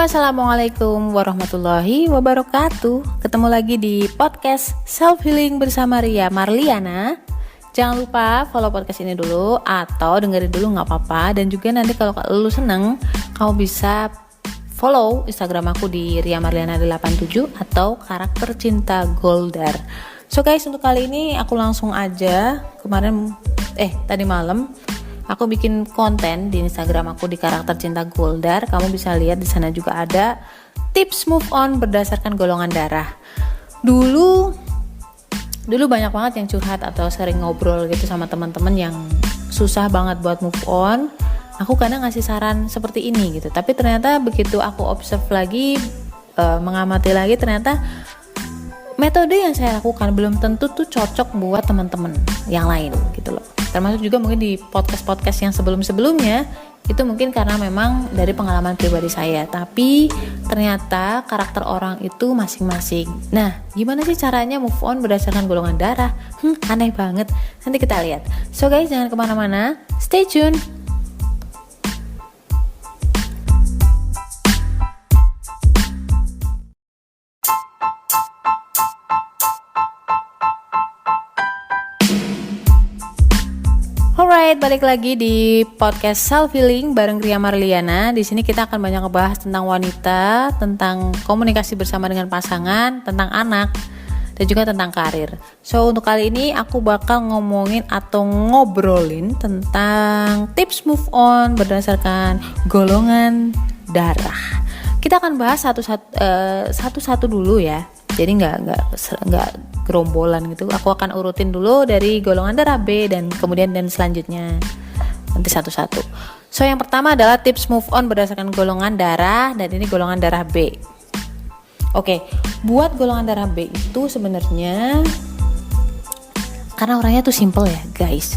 Assalamualaikum warahmatullahi wabarakatuh. Ketemu lagi di podcast Self Healing bersama Ria Marliana. Jangan lupa follow podcast ini dulu atau dengerin dulu gak apa-apa. Dan juga nanti kalau lu seneng, kamu bisa follow Instagram aku di Ria Marliana 87 atau karakter cinta Goldar. So guys, untuk kali ini aku langsung aja tadi malam aku bikin konten di Instagram aku di karakter cinta Goldar. Kamu bisa lihat di sana juga ada tips move on berdasarkan golongan darah. Dulu banyak banget yang curhat atau sering ngobrol gitu sama teman-teman yang susah banget buat move on. Aku kadang ngasih saran seperti ini gitu. Tapi ternyata begitu aku observe lagi, mengamati lagi, ternyata metode yang saya lakukan belum tentu tuh cocok buat teman-teman yang lain gitu loh. Termasuk juga mungkin di podcast yang sebelumnya itu mungkin karena memang dari pengalaman pribadi saya. Tapi ternyata karakter orang itu masing-masing. Nah, gimana sih caranya move on berdasarkan golongan darah? Aneh banget. Nanti kita lihat. So guys, jangan kemana-mana. Stay tune. Alright, balik lagi di podcast Self Healing bareng Ria Marliana. Di sini kita akan banyak ngebahas tentang wanita, tentang komunikasi bersama dengan pasangan, tentang anak, dan juga tentang karir. So, untuk kali ini aku bakal ngomongin atau ngobrolin tentang tips move on berdasarkan golongan darah. Kita akan bahas satu-satu dulu ya. Jadi nggak gerombolan gitu. Aku akan urutin dulu dari golongan darah B dan selanjutnya nanti satu-satu. So yang pertama adalah tips move on berdasarkan golongan darah, dan ini golongan darah B. Oke, buat golongan darah B itu sebenarnya karena orangnya tuh simple ya guys.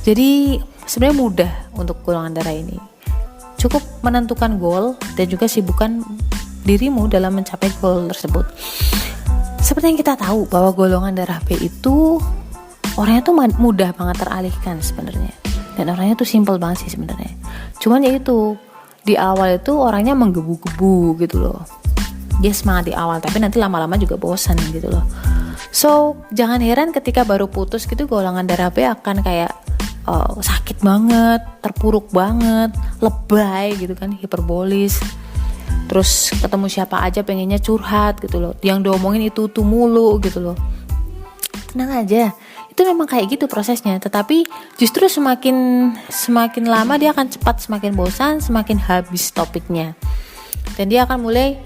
Jadi sebenarnya mudah untuk golongan darah ini. Cukup menentukan goal dan juga sibukkan dirimu dalam mencapai goal tersebut. Seperti yang kita tahu bahwa golongan darah B itu orangnya tuh mudah banget teralihkan sebenarnya. Dan orangnya tuh simple banget sih sebenarnya. Cuman ya itu di awal itu orangnya menggebu-gebu gitu loh. Dia semangat di awal tapi nanti lama-lama juga bosan gitu loh. So jangan heran ketika baru putus gitu golongan darah B akan kayak sakit banget, terpuruk banget, lebay gitu kan, hiperbolis. Terus ketemu siapa aja pengennya curhat gitu loh. Yang diomongin itu mulu gitu loh. Tenang aja, itu memang kayak gitu prosesnya. Tetapi justru semakin lama dia akan cepat semakin bosan, semakin habis topiknya. Dan dia akan mulai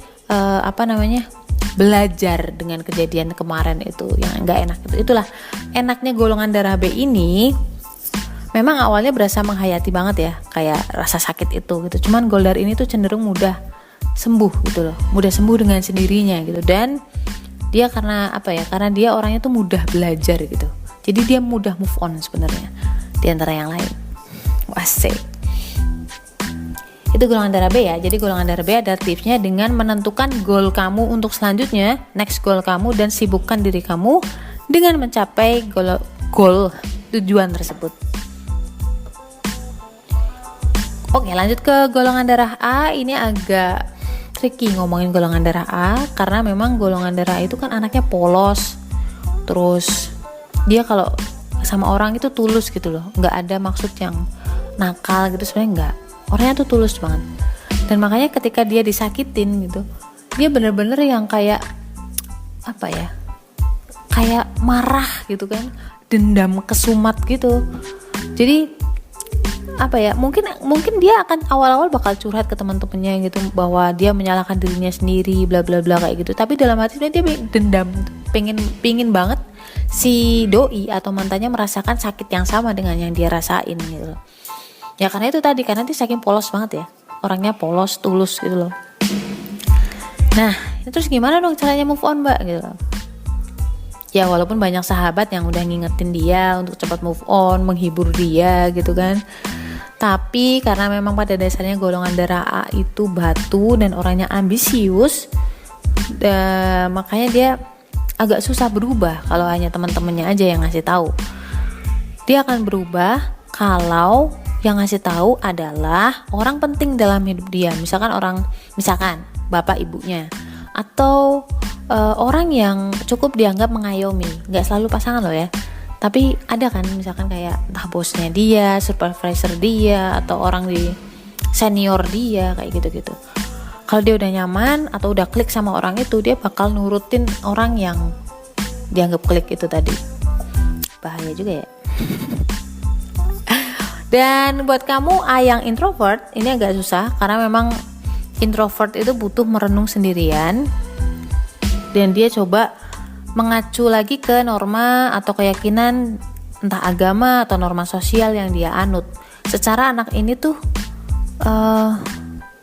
belajar dengan kejadian kemarin itu yang enggak enak itu. Itulah enaknya golongan darah B ini. Memang awalnya berasa menghayati banget ya, kayak rasa sakit itu gitu. Cuman Goldar ini tuh cenderung mudah sembuh gitu loh, mudah sembuh dengan sendirinya gitu. Dan dia karena dia orangnya tuh mudah belajar gitu. Jadi dia mudah move on sebenarnya di antara yang lain. Wasik. Itu golongan darah B ya. Jadi golongan darah B ada tipsnya dengan menentukan goal kamu untuk selanjutnya, next goal kamu, dan sibukkan diri kamu dengan mencapai goal tujuan tersebut. Oke, lanjut ke golongan darah A. Ini agak tricky ngomongin golongan darah A karena memang golongan darah itu kan anaknya polos. Terus dia kalau sama orang itu tulus gitu loh, nggak ada maksud yang nakal gitu, sebenarnya nggak. Orangnya tuh tulus banget. Dan makanya ketika dia disakitin gitu, dia bener-bener yang kayak kayak marah gitu kan, dendam kesumat gitu. Jadi mungkin dia akan awal-awal bakal curhat ke teman-temannya gitu bahwa dia menyalahkan dirinya sendiri bla bla bla kayak gitu, tapi dalam hatinya dia dendam, pingin banget si doi atau mantannya merasakan sakit yang sama dengan yang dia rasain gitu loh. Ya karena itu tadi, karena dia saking polos banget ya, orangnya polos, tulus gitu loh. Nah terus gimana dong caranya move on mbak gitu loh. Ya walaupun banyak sahabat yang udah ngingetin dia untuk cepat move on, menghibur dia gitu kan, tapi karena memang pada dasarnya golongan darah A itu batu dan orangnya ambisius, makanya dia agak susah berubah kalau hanya teman-temannya aja yang ngasih tahu. Dia akan berubah kalau Yang ngasih tahu adalah orang penting dalam hidup dia. Misalkan bapak ibunya, atau orang yang cukup dianggap mengayomi. Nggak selalu pasangan loh ya, tapi ada kan misalkan kayak entah bosnya dia, supervisor dia, atau orang di senior dia, kayak gitu-gitu. Kalau dia udah nyaman atau udah klik sama orang itu, dia bakal nurutin orang yang dianggap klik itu tadi. Bahaya juga ya. Dan buat kamu yang introvert, ini agak susah karena memang introvert itu butuh merenung sendirian, dan dia coba mengacu lagi ke norma atau keyakinan entah agama atau norma sosial yang dia anut. Secara anak ini tuh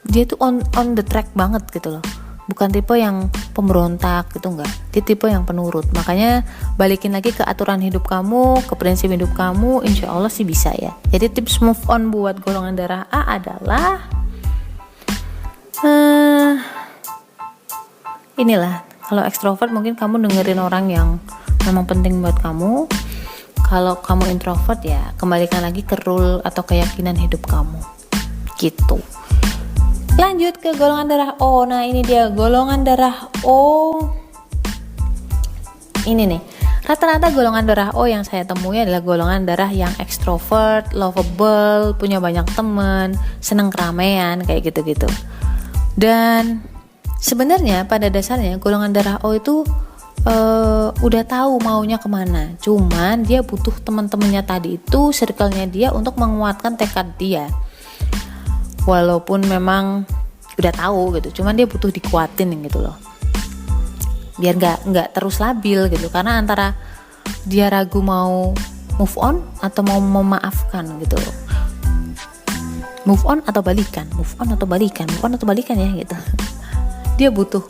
dia tuh on the track banget gitu loh, bukan tipe yang pemberontak gitu, enggak, dia tipe yang penurut. Makanya balikin lagi ke aturan hidup kamu, ke prinsip hidup kamu, insya Allah sih bisa ya. Jadi tips move on buat golongan darah A adalah inilah, kalau ekstrovert mungkin kamu dengerin orang yang memang penting buat kamu. Kalau kamu introvert ya kembalikan lagi ke rule atau keyakinan hidup kamu gitu. Lanjut ke golongan darah O. Nah ini dia golongan darah O. Ini nih, rata-rata golongan darah O yang saya temui adalah golongan darah yang ekstrovert, lovable, punya banyak teman, seneng keramaian, kayak gitu-gitu. Dan sebenarnya pada dasarnya golongan darah O itu udah tahu maunya kemana. Cuman dia butuh teman-temannya tadi itu, circle-nya dia untuk menguatkan tekad dia. Walaupun memang udah tahu gitu, cuman dia butuh dikuatin gitu loh, biar nggak terus labil gitu. Karena antara dia ragu mau move on atau mau memaafkan gitu, move on atau balikan ya gitu. Dia butuh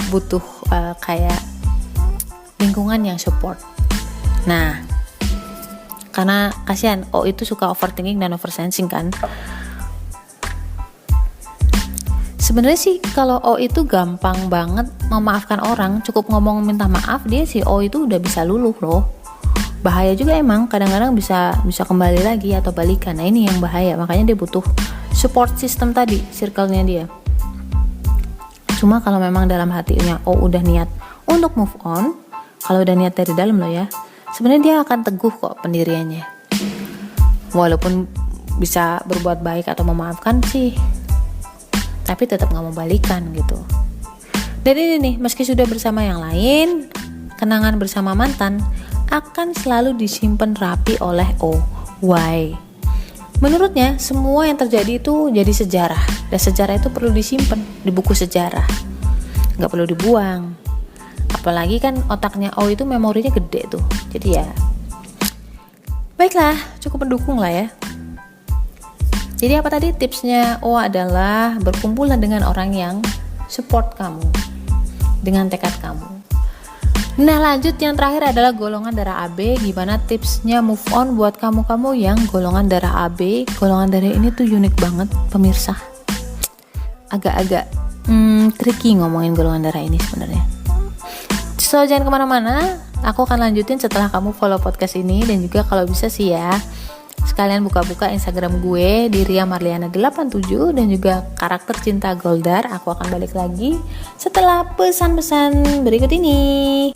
kayak lingkungan yang support. Nah, karena kasihan O itu suka overthinking dan oversensing kan. Sebenarnya sih kalau O itu gampang banget memaafkan orang, cukup ngomong minta maaf, dia si O itu udah bisa luluh loh. Bahaya juga emang, kadang-kadang bisa kembali lagi atau balikan. Nah ini yang bahaya, makanya dia butuh support system tadi, circle-nya dia. Cuma kalau memang dalam hatinya O udah niat untuk move on, kalau udah niat dari dalam loh ya, sebenarnya dia akan teguh kok pendiriannya. Walaupun bisa berbuat baik atau memaafkan sih, tapi tetap gak mau balikan gitu. Dan ini nih, meski sudah bersama yang lain, kenangan bersama mantan akan selalu disimpan rapi oleh O. Why? Menurutnya semua yang terjadi itu jadi sejarah, dan sejarah itu perlu disimpan di buku sejarah, gak perlu dibuang. Apalagi kan otaknya O itu memorinya gede tuh. Jadi ya baiklah, cukup mendukung lah ya. Jadi apa tadi tipsnya O adalah berkumpullah dengan orang yang support kamu, dengan tekad kamu. Nah lanjut, yang terakhir adalah golongan darah AB. Gimana tipsnya move on buat kamu-kamu yang golongan darah AB? Golongan darah ini tuh unik banget pemirsa. Agak-agak tricky ngomongin golongan darah ini sebenarnya. So jangan kemana-mana, aku akan lanjutin setelah kamu follow podcast ini. Dan juga kalau bisa sih ya, sekalian buka-buka Instagram gue di riamarliana87 dan juga karakter cinta Goldar. Aku akan balik lagi setelah pesan-pesan berikut ini.